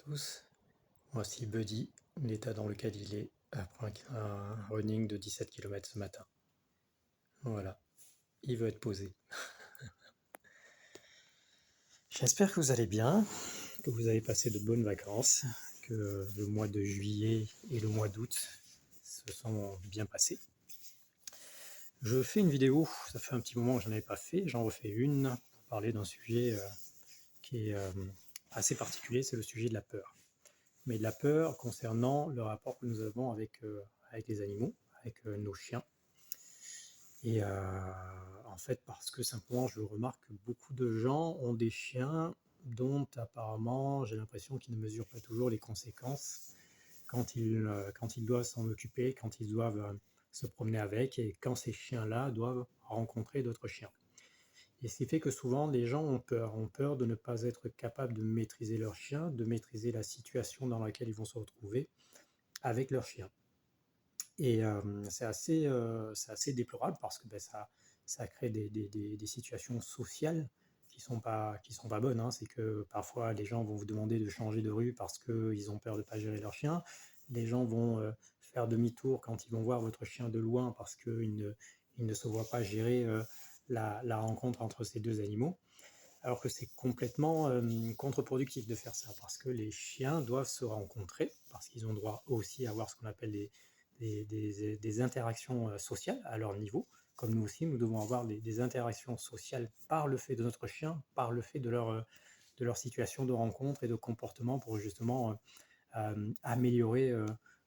tous, voici Buddy, l'état dans lequel il est après un running de 17 km ce matin. Voilà, il veut être posé. J'espère que vous allez bien, que vous avez passé de bonnes vacances, que le mois de juillet et le mois d'août se sont bien passés. Je fais une vidéo, ça fait un petit moment que je n'en avais pas fait, j'en refais une pour parler d'un sujet qui est assez particulier, c'est le sujet de la peur. Mais de la peur concernant le rapport que nous avons avec les animaux, avec nos chiens. Et en fait, parce que simplement, je remarque que beaucoup de gens ont des chiens dont apparemment j'ai l'impression qu'ils ne mesurent pas toujours les conséquences quand ils doivent s'en occuper, quand ils doivent se promener avec et quand ces chiens-là doivent rencontrer d'autres chiens. Et ce qui fait que souvent les gens ont peur de ne pas être capables de maîtriser leur chien, de maîtriser la situation dans laquelle ils vont se retrouver avec leur chien. Et c'est assez déplorable parce que ça crée des situations sociales qui sont pas bonnes, hein. C'est que parfois les gens vont vous demander de changer de rue parce qu'ils ont peur de ne pas gérer leur chien. Les gens vont faire demi-tour quand ils vont voir votre chien de loin parce qu'ils ne se voient pas gérer la rencontre entre ces deux animaux. Alors que c'est complètement contre-productif de faire ça, parce que les chiens doivent se rencontrer, parce qu'ils ont droit aussi à avoir ce qu'on appelle des interactions sociales à leur niveau, comme nous aussi, nous devons avoir des interactions sociales par le fait de notre chien, par le fait de leur situation de rencontre et de comportement pour justement améliorer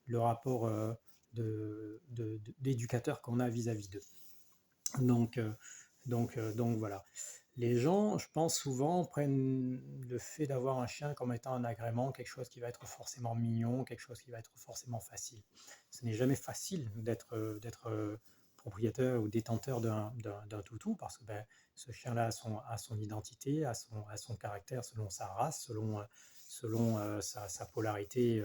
le rapport d'éducateur qu'on a vis-à-vis d'eux. Donc, donc voilà. Les gens, je pense souvent, prennent le fait d'avoir un chien comme étant un agrément, quelque chose qui va être forcément mignon, quelque chose qui va être forcément facile. Ce n'est jamais facile d'être propriétaire ou détenteur d'un toutou parce que ce chien-là a son identité, a son caractère selon sa race, selon sa polarité,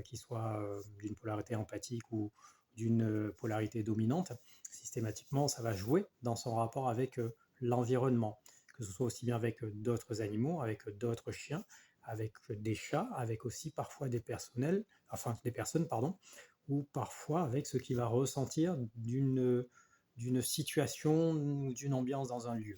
qui soit d'une polarité empathique ou d'une polarité dominante. Systématiquement, ça va jouer dans son rapport avec l'environnement, que ce soit aussi bien avec d'autres animaux, avec d'autres chiens, avec des chats, avec aussi parfois des personnes, ou parfois avec ce qu'il va ressentir d'une situation ou d'une ambiance dans un lieu.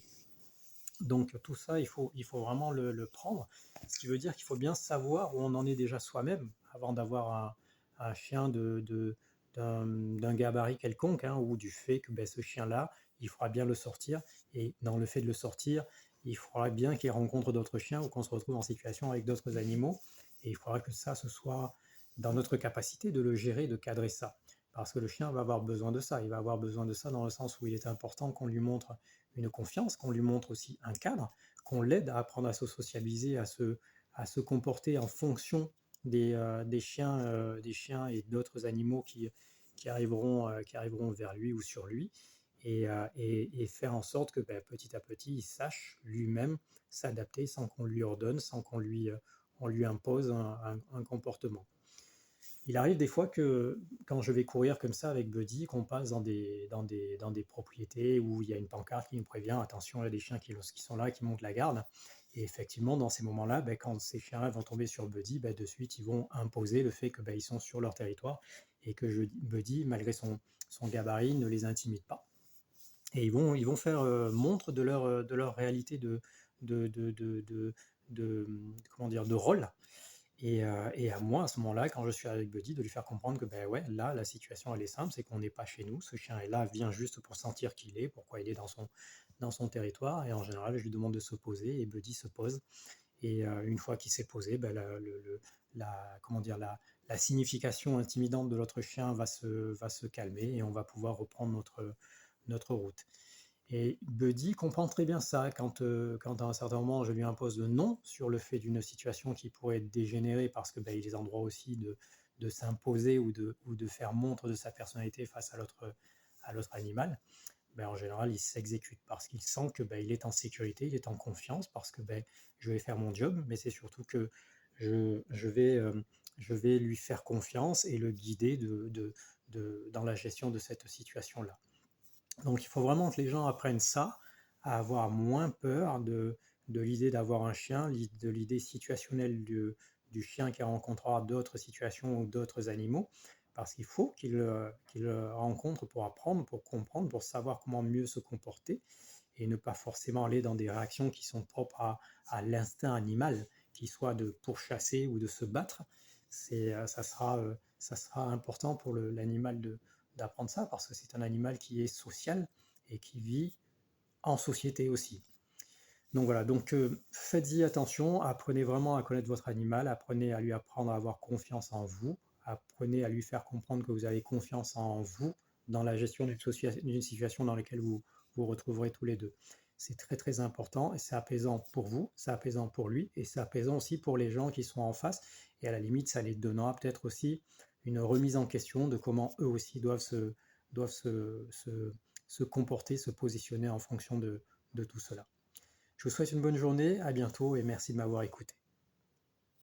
Donc tout ça, il faut vraiment le prendre, ce qui veut dire qu'il faut bien savoir où on en est déjà soi-même avant d'avoir un chien d'un gabarit quelconque, hein, ou du fait que ce chien-là, il faudra bien le sortir, et dans le fait de le sortir, il faudra bien qu'il rencontre d'autres chiens ou qu'on se retrouve en situation avec d'autres animaux, et il faudra que ça, ce soit dans notre capacité de le gérer, de cadrer ça. Parce que le chien va avoir besoin de ça, il va avoir besoin de ça dans le sens où il est important qu'on lui montre une confiance, qu'on lui montre aussi un cadre, qu'on l'aide à apprendre à se socialiser, à se comporter en fonction des chiens et d'autres animaux qui arriveront vers lui ou sur lui, et faire en sorte que petit à petit, il sache lui-même s'adapter sans qu'on lui ordonne, sans on lui impose un comportement. Il arrive des fois que quand je vais courir comme ça avec Buddy, qu'on passe dans des propriétés où il y a une pancarte qui nous prévient, attention, il y a des chiens qui sont là, qui montent la garde. Et effectivement, dans ces moments-là, quand ces chiens vont tomber sur Buddy, de suite, ils vont imposer le fait qu'ils sont sur leur territoire et que Buddy, malgré son gabarit, ne les intimide pas. Et ils vont faire montre de leur réalité de, comment dire, de rôle. Et à moi, à ce moment-là, quand je suis avec Buddy, de lui faire comprendre que ouais, là, la situation, elle est simple, c'est qu'on n'est pas chez nous, ce chien est là, vient juste pour sentir qu'il est, pourquoi il est dans son territoire, et en général, je lui demande de se poser, et Buddy se pose, et une fois qu'il s'est posé, comment dire, la signification intimidante de l'autre chien va se calmer, et on va pouvoir reprendre notre route. Et Buddy comprend très bien ça quand à un certain moment je lui impose le non sur le fait d'une situation qui pourrait dégénérer parce que il y a des endroits aussi de s'imposer ou de faire montre de sa personnalité face à l'autre animal. En général, il s'exécute parce qu'il sent que il est en sécurité, il est en confiance parce que je vais faire mon job, mais c'est surtout que je vais lui faire confiance et le guider dans la gestion de cette situation-là. Donc il faut vraiment que les gens apprennent ça, à avoir moins peur de l'idée d'avoir un chien, de l'idée situationnelle du chien qui rencontrera d'autres situations ou d'autres animaux, parce qu'il faut qu'il rencontre pour apprendre, pour comprendre, pour savoir comment mieux se comporter, et ne pas forcément aller dans des réactions qui sont propres à l'instinct animal, qu'il soit de pourchasser ou de se battre. Ça sera important pour l'animal d'apprendre ça, parce que c'est un animal qui est social et qui vit en société aussi. Donc voilà, faites-y attention, apprenez vraiment à connaître votre animal, apprenez à lui apprendre à avoir confiance en vous, apprenez à lui faire comprendre que vous avez confiance en vous dans la gestion d'une situation dans laquelle vous vous retrouverez tous les deux. C'est très très important et c'est apaisant pour vous, c'est apaisant pour lui et c'est apaisant aussi pour les gens qui sont en face, et à la limite ça les donnera peut-être aussi une remise en question de comment eux aussi doivent se comporter, se positionner en fonction de tout cela. Je vous souhaite une bonne journée, à bientôt et merci de m'avoir écouté.